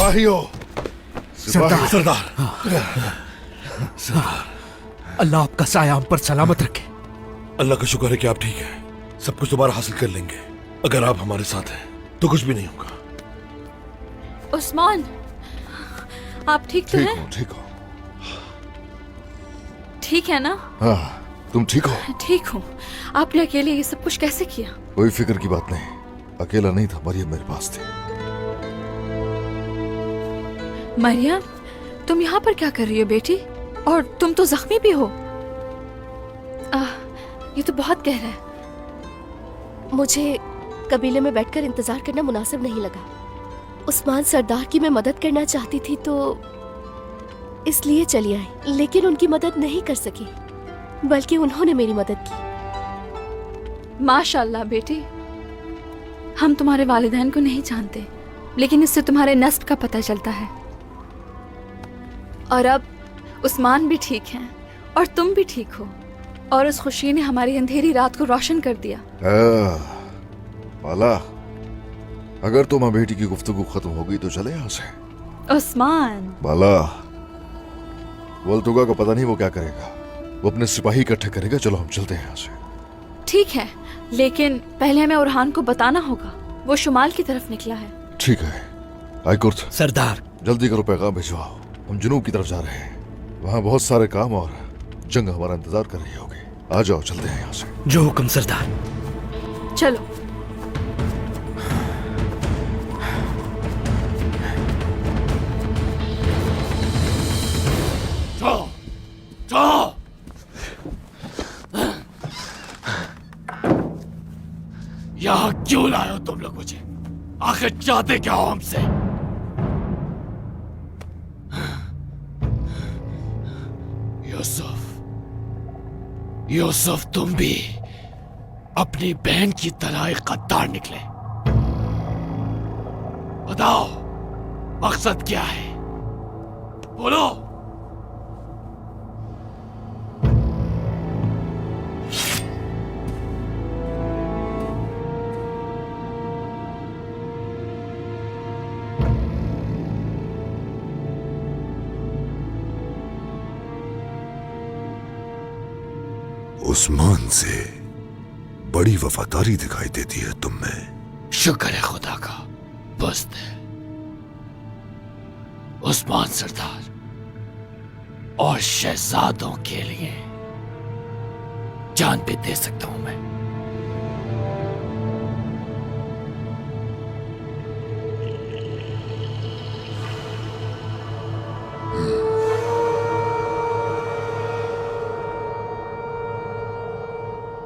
सिपाहियों, सरदार सरदार, अल्लाह आपका साया हम पर सलामत रखे। अल्लाह का शुक्र है कि आप ठीक हैं। सब कुछ दोबारा हासिल कर लेंगे। अगर आप हमारे साथ हैं तो कुछ भी नहीं होगा। उस्मान, आप ठीक तो हैं? ठीक हो? ठीक है ना? हाँ, तुम ठीक हो? ठीक हूँ। आपने अकेले ये सब कुछ कैसे किया? कोई फिक्र की बात नहीं, अकेला नहीं था, मरियम मेरे पास थी। मरियम, तुम यहाँ पर क्या कर रही हो बेटी? और तुम तो जख्मी भी हो। ये तो बहुत गहरा है। मुझे कबीले में बैठकर इंतजार करना मुनासिब नहीं लगा। उस्मान सरदार की मैं मदद करना चाहती थी तो इसलिए चली आई, लेकिन उनकी मदद नहीं कर सकी, बल्कि उन्होंने मेरी मदद की। माशाल्लाह बेटी, हम तुम्हारे वालिदैन को नहीं जानते, लेकिन इससे तुम्हारे नस्ब का पता चलता है। और अब उस्मान भी ठीक हैं और तुम भी ठीक हो, और उस खुशी ने हमारी अंधेरी रात को रोशन कर दिया। बाला, अगर तुम्हारी बेटी की गुफ्तगू खत्म हो गई तो चले यहाँ से। उस्मान, बाला, वल्तुगा को पता नहीं वो क्या करेगा। वो अपने सिपाही इकट्ठे करेगा। चलो हम चलते हैं यहाँ से। ठीक है, लेकिन पहले हमें उरहान को बताना होगा। वो शुमाल की तरफ निकला है। ठीक है। आइकुर्त, सरदार, जल्दी करो, पैगाम भिजवाओ। हम जुनूब की तरफ जा रहे हैं। वहाँ बहुत सारे काम और जंग हमारा इंतजार कर रही होगी। आ जाओ, चलते हैं यहाँ से। जो हुक्म सरदार। चलो। जाओ, जाओ। यहाँ क्यों लाए हो तुम लोग मुझे? आखिर चाहते क्या हो हमसे? यूसुफ, यूसुफ, तुम भी अपनी बहन की तरह एक गद्दार निकले। बताओ, मकसद क्या है? बोलो। उस्मान से बड़ी वफादारी दिखाई देती है तुम में। शुक्र है खुदा का। बुज़्द है। उस्मान सरदार और शहजादों के लिए जान भी दे सकता हूं मैं।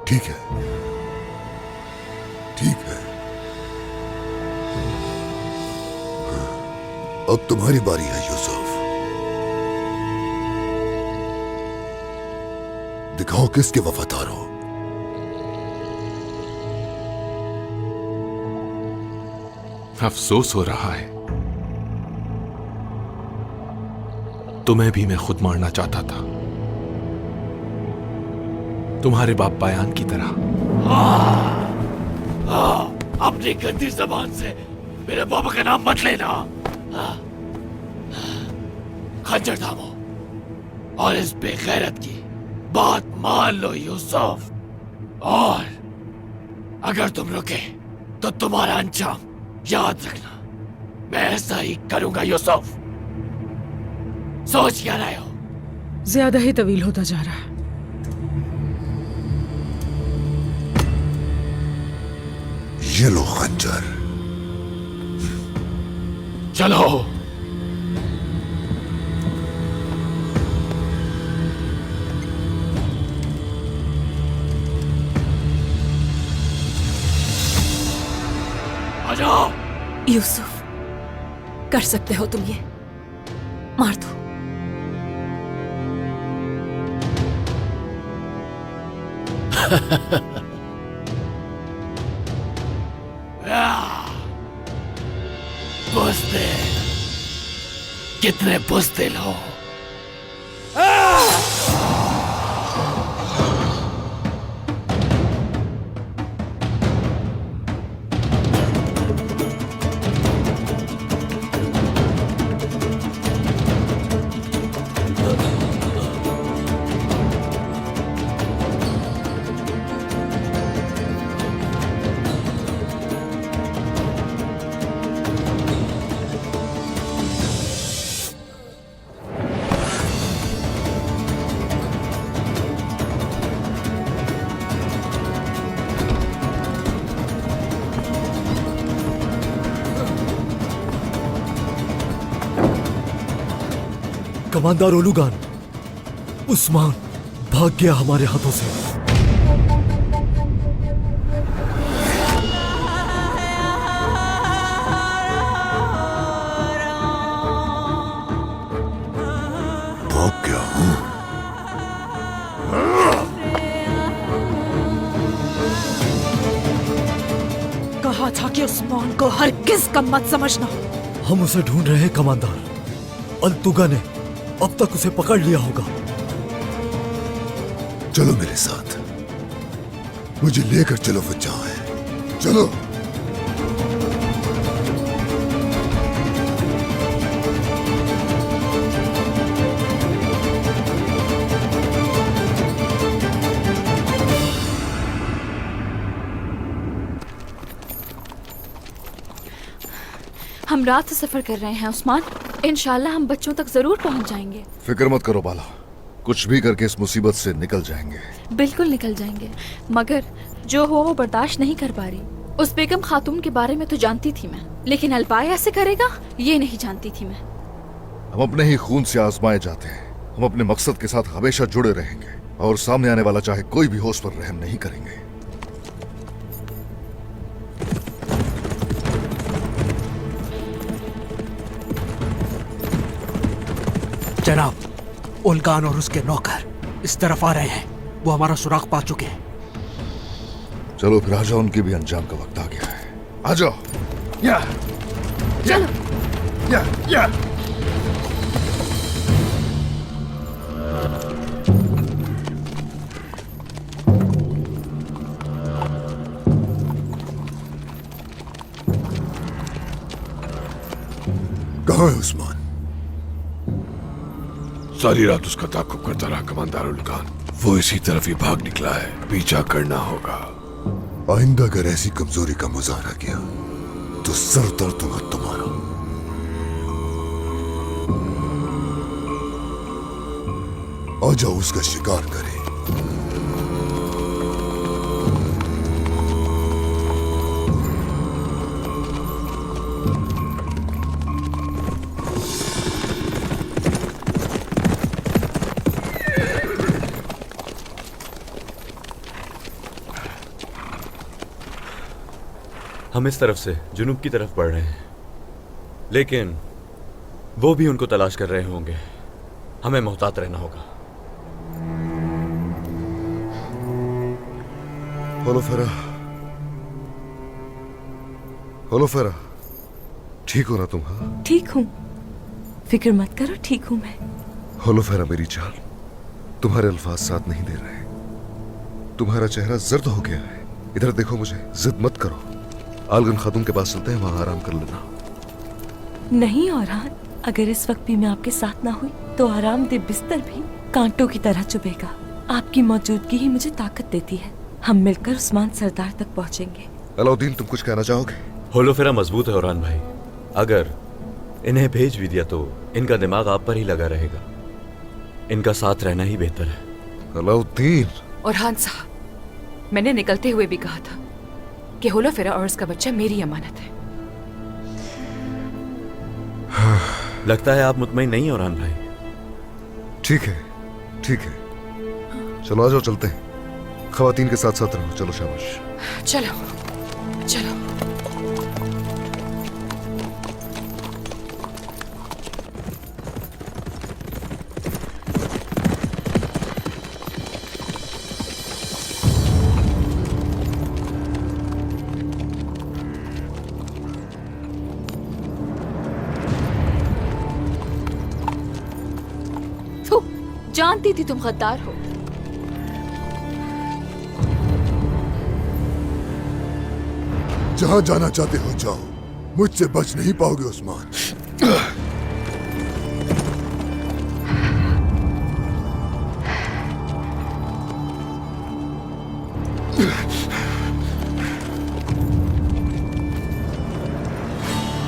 ठीक है, ठीक है। अब तुम्हारी बारी है यूसुफ। दिखाओ किसके वफादार हो। अफसोस हो रहा है, तुम्हें भी मैं खुद मारना चाहता था, तुम्हारे बाप बयान की तरह। अपनी गंदी जबान से मेरे बाबा का नाम मत लेना। खंजर थामो और इस बेगैरत की बात मान लो यूसुफ। और अगर तुम रुके तो तुम्हारा अंजाम याद रखना। मैं ऐसा ही करूंगा यूसुफ। सोच क्या रहे हो? ज्यादा ही तवील होता जा रहा है। ये लो खंजर। चलो। आ जाओ। यूसुफ, कर सकते हो तुम ये। मार दो। बुज़दिल, कितने बुज़दिल हो। कमांडर ओलुगान, उस्मान भाग गया हमारे हाथों से। भाग गया हूं? कहा था कि उस्मान को हरगिज कम मत समझना। हम उसे ढूंढ रहे हैं कमांडर। अल्तुगा ने अब तक उसे पकड़ लिया होगा। चलो मेरे साथ, मुझे लेकर चलो वो जहां है। चलो। हम रात से सफर कर रहे हैं उस्मान। इंशाल्लाह हम बच्चों तक जरूर पहुंच जाएंगे। फिक्र मत करो बाला, कुछ भी करके इस मुसीबत से निकल जाएंगे। बिल्कुल निकल जाएंगे, मगर जो हो वो बर्दाश्त नहीं कर पा रही। उस बेगम खातून के बारे में तो जानती थी मैं, लेकिन अलपाय ऐसे करेगा ये नहीं जानती थी मैं। हम अपने ही खून से आजमाए जाते हैं। हम अपने मकसद के साथ हमेशा जुड़े रहेंगे और सामने आने वाला चाहे कोई भी हो उस पर रहम नहीं करेंगे। जनाब, ओलगान और उसके नौकर इस तरफ आ रहे हैं। वो हमारा सुराग पा चुके हैं। चलो फिर आ जाओ, उनके भी अंजाम का वक्त आ गया है। आ जाओ। या, चलो। या। कहाँ है उस्मान? सारी रात उसका ताक़ुब करता रहा कमांडर उलगान। वो इसी तरफ ही भाग निकला है, पीछा करना होगा। आइंदा अगर ऐसी कमजोरी का मुजाहरा किया तो सर दर्द होगा तुम्हारा। आ जाओ, उसका शिकार करें। हम इस तरफ से जुनूब की तरफ बढ़ रहे हैं, लेकिन वो भी उनको तलाश कर रहे होंगे। हमें मोहतात रहना होगा। होलोफेरा, ठीक हो ना तुम? हाँ ठीक हूँ, फिक्र मत करो, ठीक हूँ मैं। होलोफेरा मेरी जान, तुम्हारे अल्फाज साथ नहीं दे रहे। तुम्हारा चेहरा जर्द हो गया है। इधर देखो मुझे, जिद मत करो। आलगन खातून के पास चलते हैं, वहां आराम कर लेना। नहीं औरहान, अगर इस वक्त भी मैं आपके साथ ना हुई तो आरामदेह बिस्तर भी कांटों की तरह चुभेगा। आपकी मौजूदगी ही मुझे ताकत देती है। हम मिलकर उस्मान सरदार तक पहुंचेंगे। अलाउद्दीन, तुम कुछ कहना चाहोगे? होलोफेरा मजबूत है औरान भाई। अगर इन्हें भेज भी दिया तो इनका दिमाग आप पर ही लगा रहेगा। इनका साथ रहना ही बेहतर है। अलाउद्दीन। औरहान साहब, मैंने निकलते हुए भी कहा था कि होलोफेरा और उसका बच्चा मेरी अमानत है। लगता है आप मुतमईन नहीं हैं औरान भाई। ठीक है, ठीक है, चलो आ जाओ, चलते हैं। खवातीन के साथ साथ रहो। चलो शाबाश। चलो चलो। जानती थी तुम गद्दार हो। जहां जाना चाहते हो जाओ, मुझसे बच नहीं पाओगे उस्मान।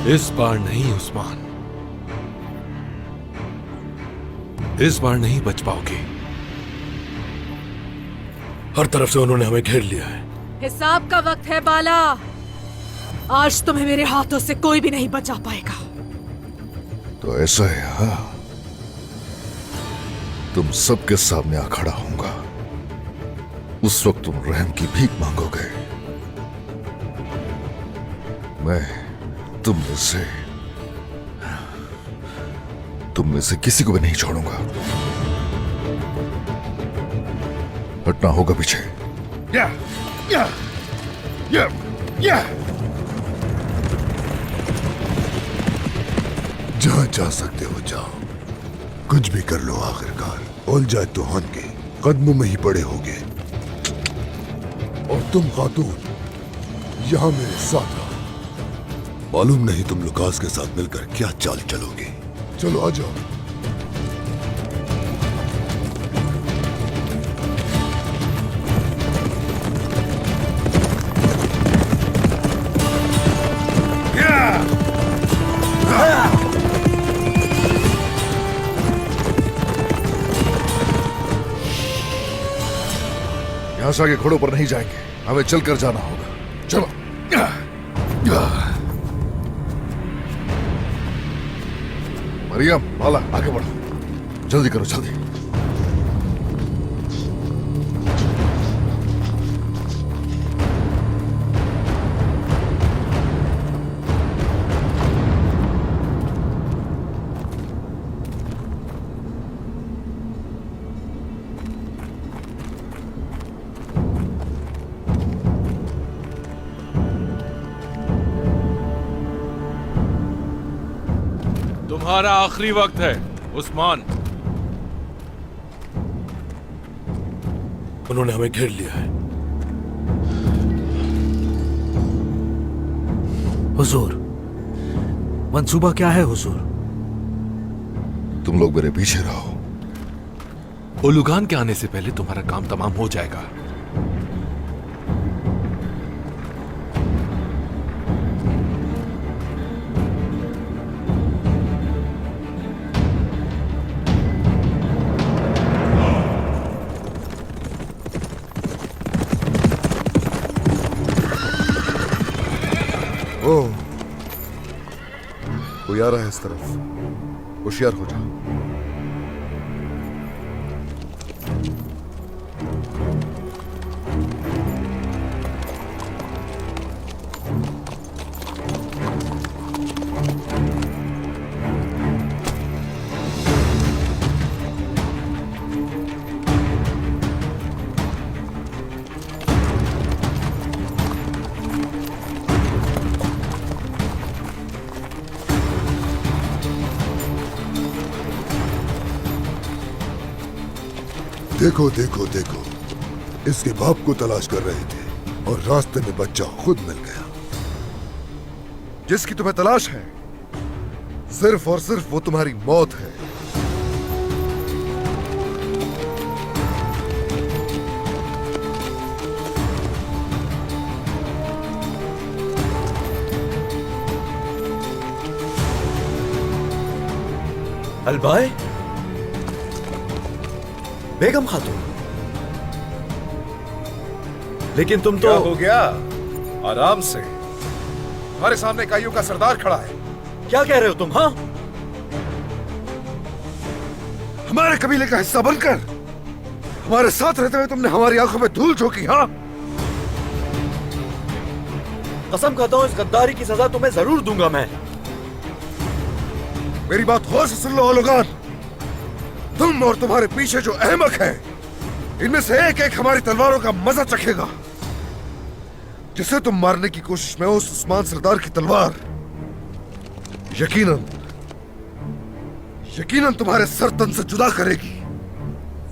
इस बार नहीं उस्मान, इस बार नहीं बच पाओगे। हर तरफ से उन्होंने हमें घेर लिया है। हिसाब का वक्त है बाला। आज तुम्हें मेरे हाथों से कोई भी नहीं बचा पाएगा। तो ऐसा है? हाँ, तुम सबके सामने आ खड़ा होऊंगा, उस वक्त तुम रहम की भीख मांगोगे। मैं तुम में से किसी को भी नहीं छोड़ूंगा। हटना होगा पीछे। या, या, या, या। जहां जा सकते हो जाओ, कुछ भी कर लो, आखिरकार उल जाए तूहान के कदमों में ही पड़े होगे। और तुम खातून यहां मेरे साथ रहो। मालूम नहीं तुम लुकास के साथ मिलकर क्या चाल चलोगे। चलो आ जाओ। यहां से आगे घोड़ों पर नहीं जाएंगे, हमें चलकर जाना होगा। चलो। मरियम, माला, आगे बढ़ो, जल्दी करो, जल्दी। तुम्हारा आखिरी वक्त है उस्मान। उन्होंने हमें घेर लिया है। हुजूर, मंसूबा क्या है हुजूर? तुम लोग मेरे पीछे रहो। ओलुगान के आने से पहले तुम्हारा काम तमाम हो जाएगा। ओह, कोई आ रहा है इस तरफ, होशियार हो जाओ। देखो देखो देखो, इसके बाप को तलाश कर रहे थे और रास्ते में बच्चा खुद मिल गया। जिसकी तुम्हें तलाश है, सिर्फ और सिर्फ वो तुम्हारी मौत है। अलबाय, बेगम खातून, लेकिन तुम तो... क्या हो गया? आराम से। हमारे सामने काइयों का सरदार खड़ा है। क्या कह रहे हो तुम? हाँ, हमारे कबीले का हिस्सा बनकर हमारे साथ रहते हुए तुमने हमारी आंखों में धूल झोंकी। हाँ, कसम खाता हूं इस गद्दारी की सजा तुम्हें जरूर दूंगा मैं। मेरी बात गौर से सुन लो ओलुगान। तुम और तुम्हारे पीछे जो अहमक हैं, इनमें से एक एक हमारी तलवारों का मजा चखेगा। जिसे तुम मारने की कोशिश में हो, उस उस्मान सरदार की तलवार यकीनन तुम्हारे सर तन से जुदा करेगी।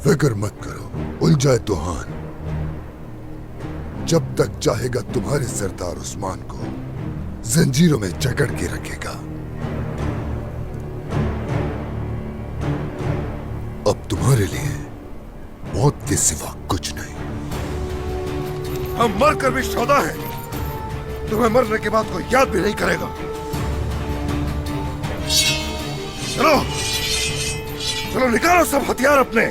फिक्र मत करो, उल जाए तूहान जब तक चाहेगा तुम्हारे सरदार उस्मान को जंजीरों में जकड़ के रखेगा। अब तुम्हारे लिए मौत के सिवा कुछ नहीं। हम मरकर भी शौदा हैं। तुम्हें मरने के बाद कोई याद भी नहीं करेगा। चलो चलो, निकालो सब हथियार अपने।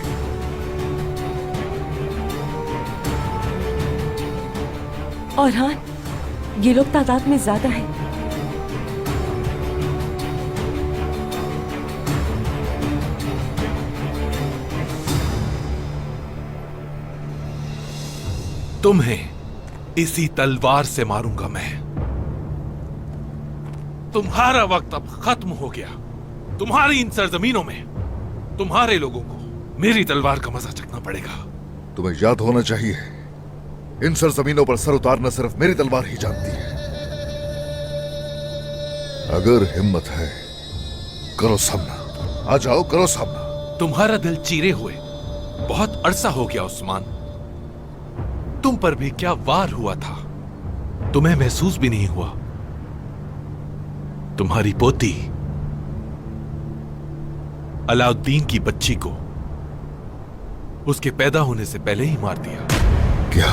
और हाँ, ये लोग तादाद में ज्यादा हैं। तुम्हें इसी तलवार से मारूंगा मैं। तुम्हारा वक्त अब खत्म हो गया। तुम्हारी इन सरजमीनों में तुम्हारे लोगों को मेरी तलवार का मजा चखना पड़ेगा। तुम्हें याद होना चाहिए, इन सरजमीनों पर सर उतारना सिर्फ मेरी तलवार ही जानती है। अगर हिम्मत है करो सामना, आ जाओ करो सामना। तुम्हारा दिल चीरे हुए बहुत अरसा हो गया उस्मान। तुम पर भी क्या वार हुआ था, तुम्हें महसूस भी नहीं हुआ। तुम्हारी पोती अलाउद्दीन की बच्ची को उसके पैदा होने से पहले ही मार दिया। क्या